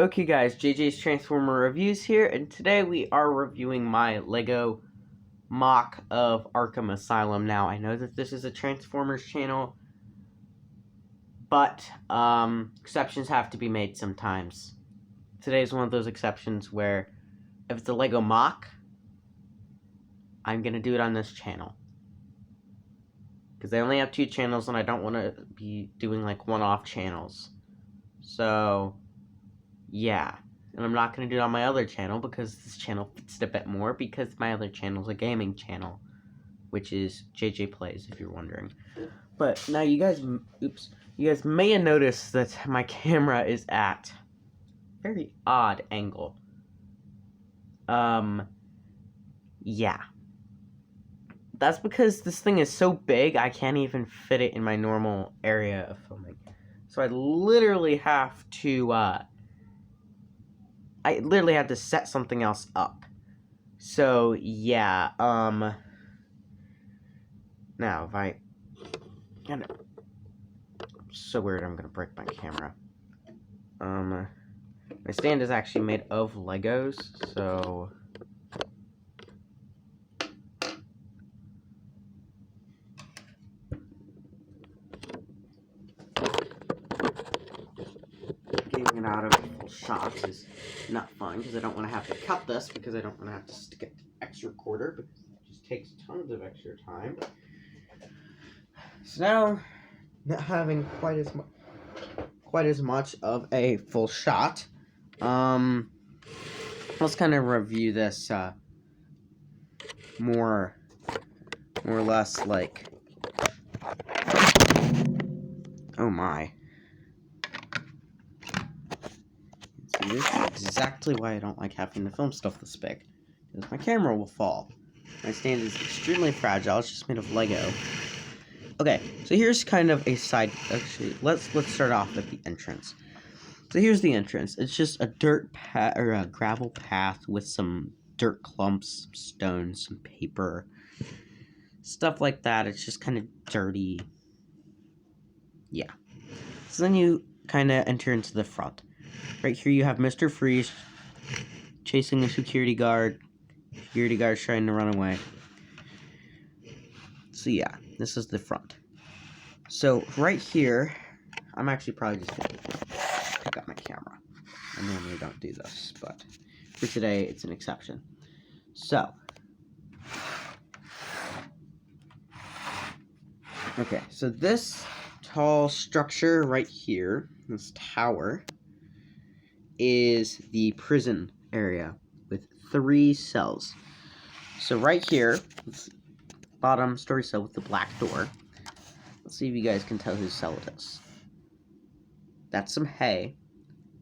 Okay guys, JJ's Transformer Reviews here, and today we are reviewing my LEGO mock of Arkham Asylum. Now, I know that this is a Transformers channel, but exceptions have to be made sometimes. Today is one of those exceptions where if it's a LEGO mock, I'm going to do it on this channel. Because I only have 2 channels and I don't want to be doing like one-off channels. So, yeah. And I'm not going to do it on my other channel because this channel fits it a bit more because my other channel is a gaming channel, which is JJ Plays, if you're wondering. But now you guys may have noticed that my camera is at a very odd angle. Yeah. That's because this thing is so big, I can't even fit it in my normal area of filming. So I literally have to, set something else up. So, yeah, now, if I, so weird, I'm gonna break my camera. My stand is actually made of Legos, so, getting it out of full shots is not fun, because I don't want to have to cut this, because I don't want to have to stick it to X recorder, because it just takes tons of extra time. So now, not having quite as much of a full shot, let's kind of review this, more or less like, oh my. See, this is exactly why I don't like having to film stuff this big, because my camera will fall. My stand is extremely fragile, it's just made of Lego. Okay, so here's kind of a side, actually, let's start off at the entrance. So here's the entrance. It's just a dirt path, or a gravel path with some dirt clumps, some stones, some paper, stuff like that. It's just kind of dirty. Yeah. So then you kind of enter into the front. Right here you have Mr. Freeze chasing a security guard. Security guard's trying to run away. So yeah, this is the front. So right here, I'm actually probably just going to pick up my camera. I normally don't do this, but for today, it's an exception. So, okay, so this tall structure right here, this tower, is the prison area with 3 cells. So right here, bottom story cell with the black door. Let's see if you guys can tell whose cell it is. That's some hay,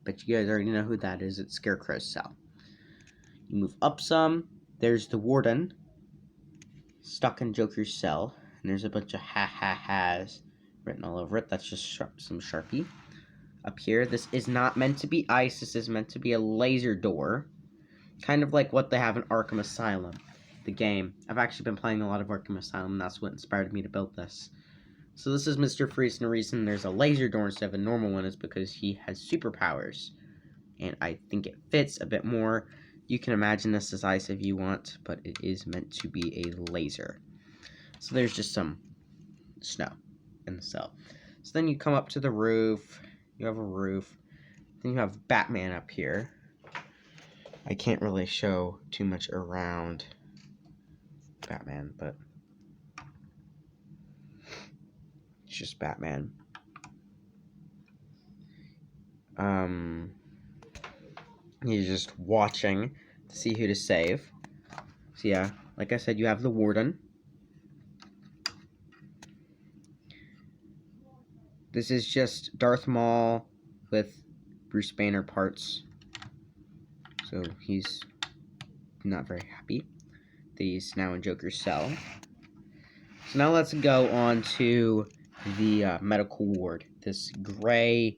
but you guys already know who that is. It's Scarecrow's cell. You move up some, there's the warden, stuck in Joker's cell, and there's a bunch of ha-ha-has written all over it. That's just some Sharpie. Up here, this is not meant to be ice, this is meant to be a laser door. Kind of like what they have in Arkham Asylum, the game. I've actually been playing a lot of Arkham Asylum, and that's what inspired me to build this. So this is Mr. Freeze, and the reason there's a laser door instead of a normal one is because he has superpowers. And I think it fits a bit more. You can imagine this as ice if you want, but it is meant to be a laser. So there's just some snow in the cell. So then you come up to the roof. You have a roof. Then you have Batman up here. I can't really show too much around Batman, but it's just Batman. He's just watching to see who to save. So yeah, like I said, you have the warden. This is just Darth Maul with Bruce Banner parts. So he's not very happy that he's now in Joker's cell. So now let's go on to the medical ward. This gray,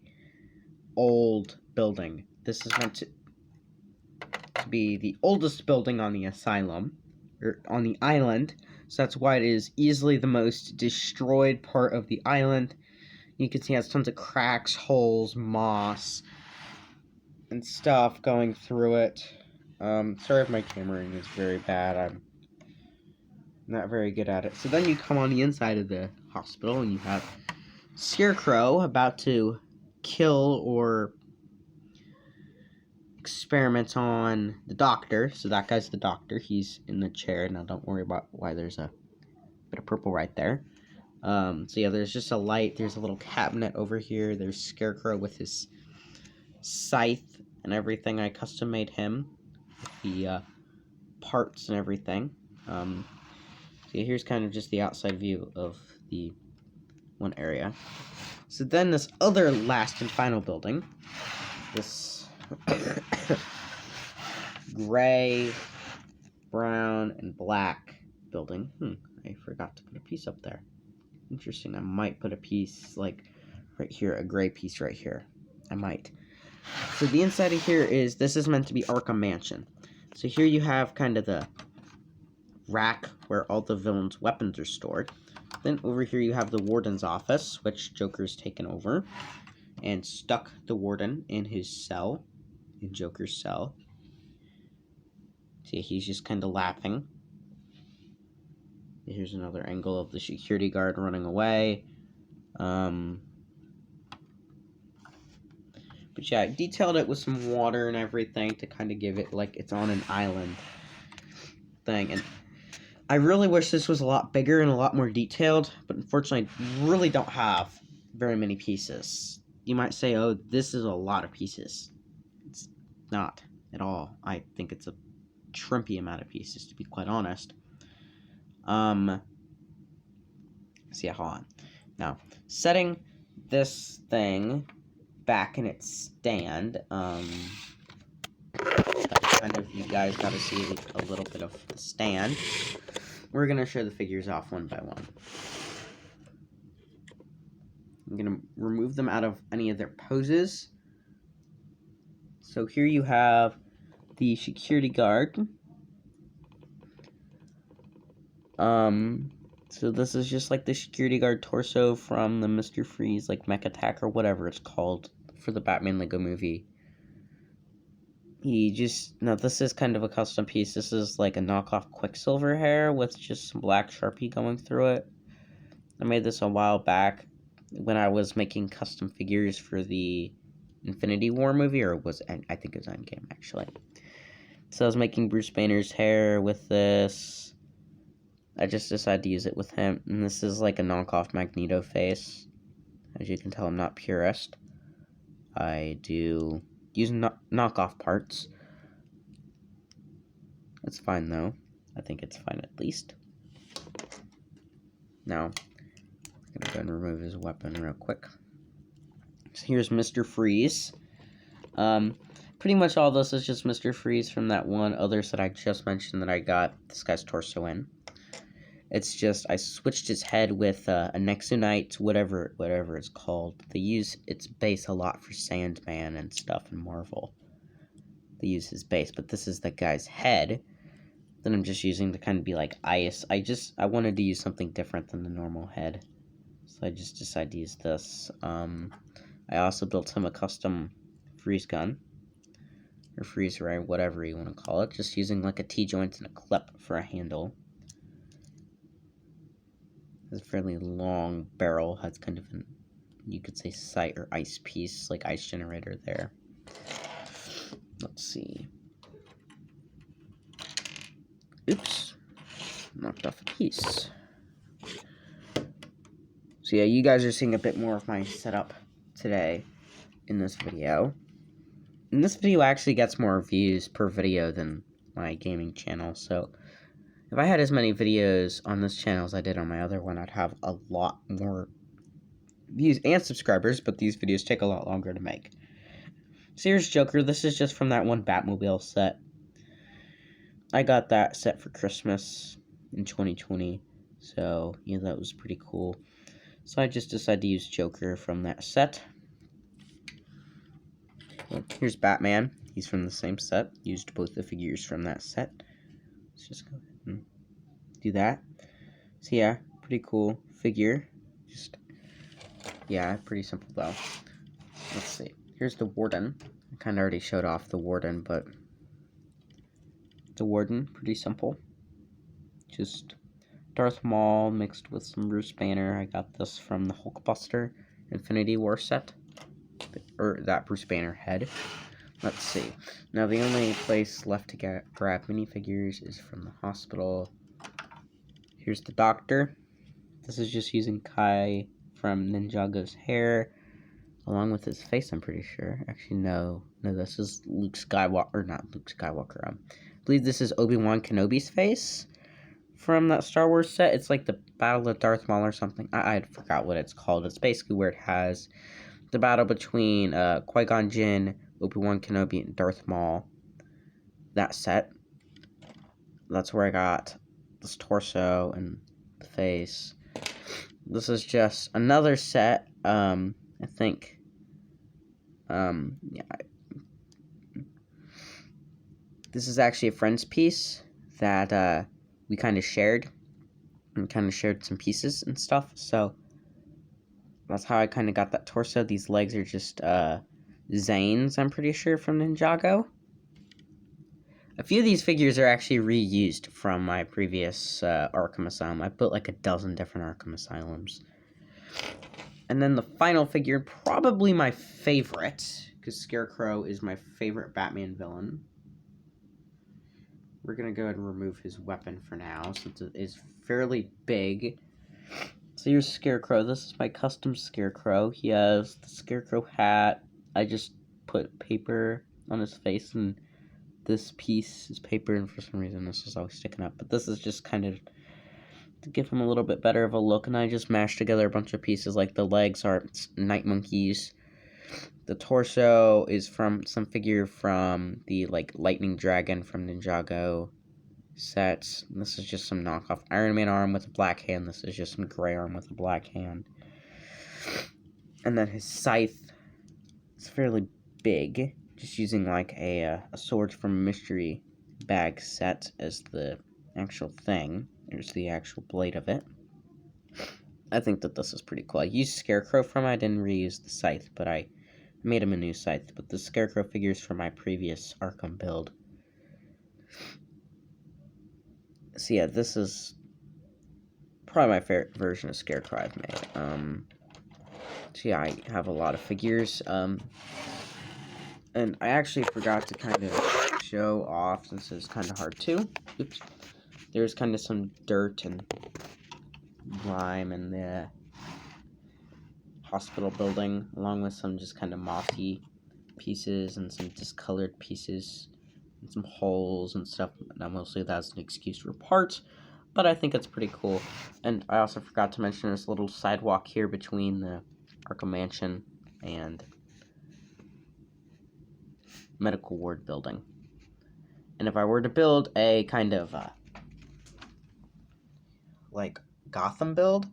old building. This is meant to be the oldest building on the asylum, or on the island. So that's why it is easily the most destroyed part of the island. You can see it has tons of cracks, holes, moss. and stuff going through it. Sorry if my cameraing is very bad. I'm not very good at it. So then you come on the inside of the hospital and you have Scarecrow about to kill or experiment on the doctor. So that guy's the doctor. He's in the chair. Now don't worry about why there's a bit of purple right there. So yeah, there's just a light. There's a little cabinet over here. There's Scarecrow with his scythe and everything. I custom made him with the parts and everything. So here's kind of just the outside view of the one area. So then this other last and final building, this gray, brown, and black building. I forgot to put a piece up there. Interesting. I might put a piece like right here, a gray piece right here. I might. So the inside of here is, this is meant to be Arkham Mansion. So here you have kind of the rack where all the villains' weapons are stored. Then over here you have the warden's office, which Joker's taken over and stuck the warden in his cell, in Joker's cell. See, he's just kind of laughing. Here's another angle of the security guard running away. But yeah, I detailed it with some water and everything to kind of give it like it's on an island thing. And I really wish this was a lot bigger and a lot more detailed, but unfortunately I really don't have very many pieces. You might say, oh, this is a lot of pieces. It's not at all. I think it's a trimpy amount of pieces, to be quite honest. So yeah, hold on. Now, setting this thing back in its stand, kind of, you guys got to see a little bit of the stand. We're going to show the figures off one by one. I'm going to remove them out of any of their poses. So here you have the security guard. So this is just like the security guard torso from the Mr. Freeze, like Mech Attack or whatever it's called for the Batman Lego movie. Now this is kind of a custom piece. This is like a knockoff Quicksilver hair with just some black Sharpie going through it. I made this a while back when I was making custom figures for the Infinity War movie, or I think it was Endgame actually. So I was making Bruce Banner's hair with this. I just decided to use it with him, and this is like a knockoff Magneto face. As you can tell, I'm not purist. I do use knockoff parts. It's fine though. I think it's fine at least. Now, I'm gonna go and remove his weapon real quick. So here's Mr. Freeze. Pretty much all this is just Mr. Freeze from that one other set I just mentioned that I got this guy's torso in. It's just, I switched his head with a Nexonite, whatever it's called. They use its base a lot for Sandman and stuff in Marvel. They use his base, but this is the guy's head that I'm just using to kind of be like ice. I wanted to use something different than the normal head. So I just decided to use this. I also built him a custom freeze gun. Or freeze ray, whatever you want to call it. Just using like a T-joint and a clip for a handle. It's a fairly long barrel, has kind of an, you could say, sight or ice piece, like ice generator there. Let's see. Oops. Knocked off a piece. So yeah, you guys are seeing a bit more of my setup today in this video. And this video actually gets more views per video than my gaming channel, so if I had as many videos on this channel as I did on my other one, I'd have a lot more views and subscribers, but these videos take a lot longer to make. So here's Joker. This is just from that one Batmobile set. I got that set for Christmas in 2020, so yeah, that was pretty cool. So I just decided to use Joker from that set. Here's Batman. He's from the same set. Used both the figures from that set. Let's just go ahead and do that. So yeah, pretty cool figure. Just, yeah, pretty simple though. Let's see. Here's the Warden. kind of already showed off the warden, but the warden, pretty simple. Just Darth Maul mixed with some Bruce Banner. I got this from the Hulkbuster Infinity War set, or that Bruce Banner head. Let's see. Now the only place left to grab minifigures is from the hospital. Here's the Doctor. This is just using Kai from Ninjago's hair, along with his face, I'm pretty sure. Actually, no, this is Luke Skywalker, or not Luke Skywalker. I believe this is Obi-Wan Kenobi's face from that Star Wars set. It's like the Battle of Darth Maul or something. I forgot what it's called. It's basically where it has the battle between Qui-Gon Jinn, Obi-Wan Kenobi, and Darth Maul. That set. That's where I got this torso and the face. This is just another set. I think. Yeah. This is actually a friend's piece that we kind of shared. And kind of shared some pieces and stuff. So that's how I kind of got that torso. These legs are just Zane's, I'm pretty sure, from Ninjago. A few of these figures are actually reused from my previous Arkham Asylum. I put like a dozen different Arkham Asylums. And then the final figure, probably my favorite, because Scarecrow is my favorite Batman villain. We're going to go ahead and remove his weapon for now, since it is fairly big. So here's Scarecrow. This is my custom Scarecrow. He has the Scarecrow hat. I just put paper on his face, and this piece is paper, and for some reason this is always sticking up. But this is just kind of to give him a little bit better of a look, and I just mashed together a bunch of pieces. Like the legs are Night Monkeys. The torso is from some figure from the like Lightning Dragon from Ninjago sets. This is just some knockoff Iron Man arm with a black hand. This is just some gray arm with a black hand. And then his scythe is fairly big, just using like a sword from a mystery bag set as the actual thing. There's the actual blade of it. I think that this is pretty cool. I used Scarecrow from it. I didn't reuse the scythe, but I made him a new scythe. But the Scarecrow figures from my previous Arkham build. So yeah, this is probably my favorite version of Scarecrow I've made. So yeah, I have a lot of figures. And I actually forgot to kind of show off, since it's kind of hard to. Oops. There's kind of some dirt and grime in the hospital building, along with some just kind of mossy pieces and some discolored pieces and some holes and stuff. Now, mostly that's an excuse for parts, but I think it's pretty cool. And I also forgot to mention this little sidewalk here between the Arkham Mansion and Medical Ward building. And if I were to build a kind of like Gotham build,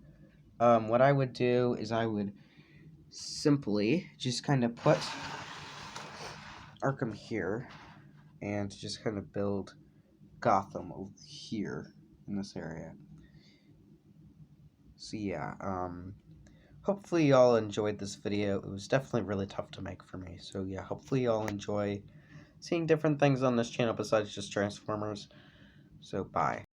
what I would do is I would simply just kind of put Arkham here and just kind of build Gotham over here in this area. So yeah, hopefully y'all enjoyed this video. It was definitely really tough to make for me. So yeah, hopefully y'all enjoy seeing different things on this channel besides just Transformers. So bye.